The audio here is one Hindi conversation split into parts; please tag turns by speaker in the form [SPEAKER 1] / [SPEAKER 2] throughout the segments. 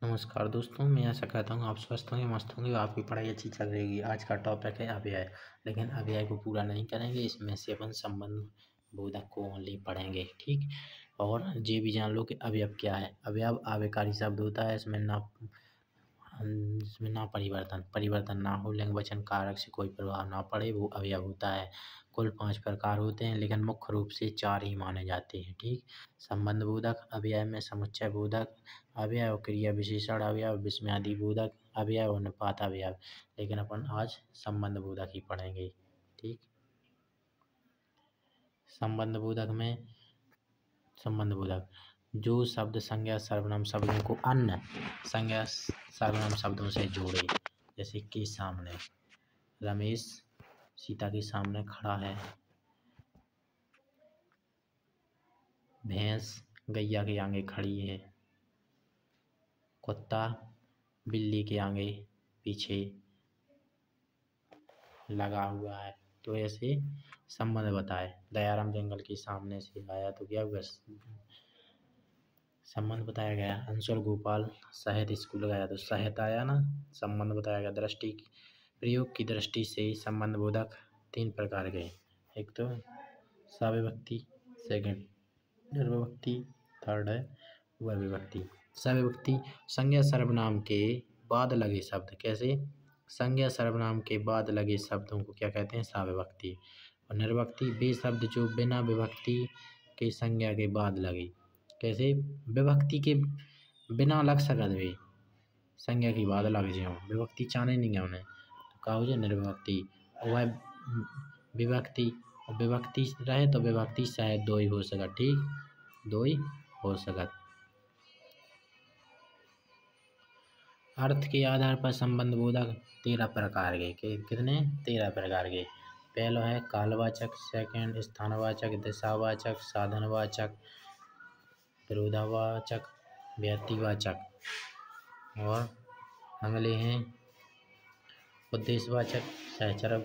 [SPEAKER 1] नमस्कार दोस्तों, मैं आशा करता हूँ आप स्वस्थ होंगे, मस्त होंगे, आपकी पढ़ाई अच्छी चल रही होगी। आज का टॉपिक है अव्यय, लेकिन अव्यय को पूरा नहीं करेंगे। इसमें से अपन संबंध बोधक को ओनली पढ़ेंगे, ठीक। और ये भी जान लो कि अवयव क्या है। अवयव आवेकारी शब्द होता है। इसमें ना परिवर्तन ना हो, लिंग वचन कारक से कोई प्रभाव ना पड़े, वो अवयव होता है। कुल 5 प्रकार होते हैं, लेकिन मुख्य रूप से 4 ही माने जाते हैं, ठीक। संबंध बोधक अव्यय में समुच्चय बोधक अव्यय और क्रिया विशेषण अव्यय, विस्मयादि बोधक अव्यय और निपात अव्यय। लेकिन अपन आज संबंध बोधक ही पढ़ेंगे, ठीक। संबंध बोधक जो शब्द संज्ञा सर्वनाम शब्दों को अन्य संज्ञा सर्वनाम शब्दों से जोड़े। जैसे के सामने रमेश सीता के सामने खड़ा है। भैंस गैया के आगे खड़ी है। कुत्ता बिल्ली के आगे पीछे लगा हुआ है। तो ऐसे संबंध बताए। दयाराम जंगल के सामने से आया तो क्या हुआ, संबंध बताया गया। अंशुल गोपाल शहद स्कूल गया तो शहद आया ना, संबंध बताया गया। दृष्टि प्रयोग की दृष्टि से संबंध बोधक 3 प्रकार के। एक तो सविभक्ति, सेकंड निर्विभक्ति, थर्ड है वविभक्ति। सविभक्ति संज्ञा सर्वनाम के बाद लगे शब्द। कैसे? संज्ञा सर्वनाम के बाद लगे शब्दों को क्या कहते हैं? सविभक्ति। और निर्विभक्ति वे शब्द जो बिना विभक्ति के संज्ञा के बाद लगे। कैसे? विभक्ति के बिना लग सकत वे, संज्ञा के बाद लग जाओ, विभक्ति चाने नहीं है उन्हें, तो का हो जाए निर्विभक्ति। और वह विभक्ति रहे तो विभक्ति शायद 2 ही हो सकत, ठीक, 2 ही हो सकत। अर्थ के आधार पर संबंध बोधक 13 प्रकार के। कितने? 13 प्रकार के। पहला है कालवाचक, सेकंड स्थानवाचक, दिशावाचक, साधनवाचक, विरोधावाचक, व्यक्तिवाचक। और अगले हैं उद्देश्यवाचक, सहचर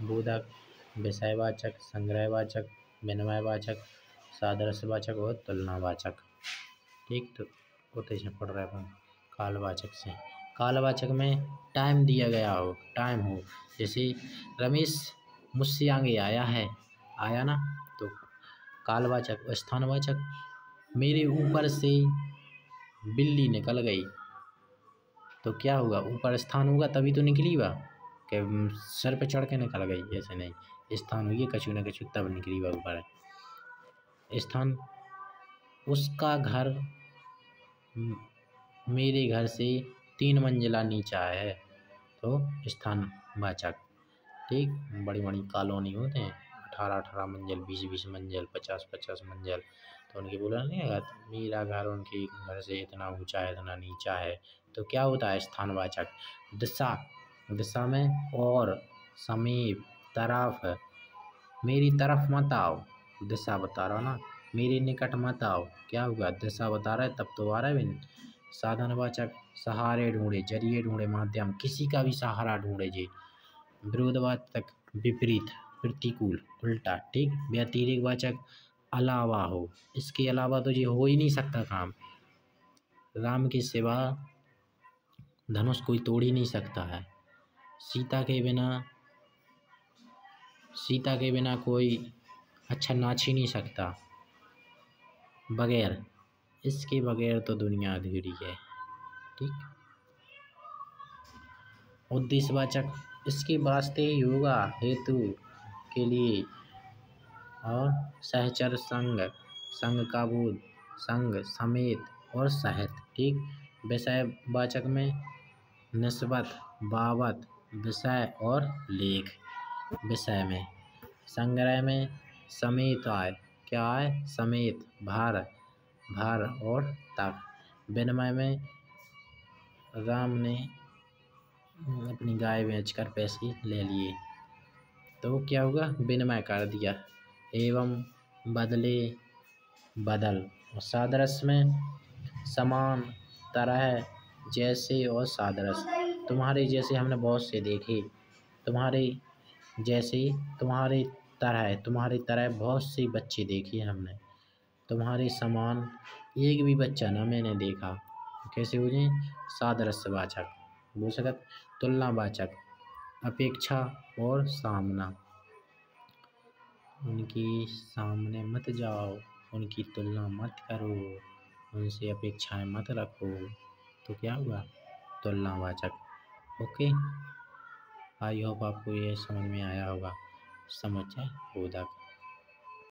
[SPEAKER 1] बोधक, विषयवाचक, संग्रहवाचक, विनिमयवाचक, सादृश्यवाचक और तुलनावाचक, ठीक। तो होते से पढ़ रहे अपन कालवाचक से। कालवाचक में टाइम दिया गया हो, टाइम हो। जैसे रमेश मुझसे आगे आया है, आया ना, तो कालवाचक। स्थानवाचक मेरे ऊपर से बिल्ली निकल गई, तो क्या होगा? ऊपर स्थान होगा तभी तो निकली बा, कि सर पे चढ़ के निकल गई, ऐसे नहीं। स्थान हुई कछु न कछु तब निकली बा ऊपर। स्थान उसका घर मेरे घर से 3 मंजिला नीचा है, तो स्थानवाचक, ठीक। बड़ी बड़ी कॉलोनी होते हैं, 18 मंजिल, 20 मंजिल, 50 मंजिल, तो उनके बोला नहीं है मेरा घर उनके घर से इतना ऊंचा है, इतना नीचा है, तो क्या होता है? स्थानवाचक। दिशा में और, समीप, तरफ, मेरी तरफ मत आओ, दिशा बता रहा ना, मेरे निकट मत आओ, क्या होगा? दिशा बता रहा है तब तो आ रहा है। साधनवाचक सहारे ढूंढे, जरिए ढूंढे, माध्यम, किसी का भी सहारा ढूंढे जी। विरोधवाचक विपरीत, प्रतिकूल, उल्टा, ठीक। व्यतिरेकवाचक अलावा हो, इसके अलावा तो ये हो ही नहीं सकता काम। राम के सिवा धनुष कोई तोड़ ही नहीं सकता है। सीता के बिना कोई अच्छा नाच ही नहीं सकता। बगैर, इसके बगैर तो दुनिया अधूरी है, ठीक। उद्देश्यवाचक इसके वास्ते योगा हेतु के लिए। और सहचर संग का बोध, संग, समेत और सहित, ठीक। विषयवाचक में निस्बत, बाबत, विषय और लेख। विषय में संग्रह में समेत आय, क्या आय? समेत, भार और तक। विनिमय में राम ने अपनी गाय बेचकर पैसे ले लिए, तो क्या होगा? विनिमय कर दिया। एवं, बदले, बदल। और सादृश्य में समान, तरह, जैसे और सादृश्य। तुम्हारे जैसे हमने बहुत से देखे, तुम्हारे जैसे, तुम्हारे तरह बहुत से बच्चे देखे हमने। तुम्हारे समान एक भी बच्चा ना मैंने देखा। कैसे हो जाए? सादृश्यवाचक बोल सकत, तुलनावाचक अपेक्षा और सामना। उनकी सामने मत जाओ, उनकी तुलना मत करो, उनसे अपेक्षाएं मत रखो। तो क्या हुआ? तुलनावाचक। ओके, आई होप आपको ये समझ में आया होगा। समुच्चय बोधक।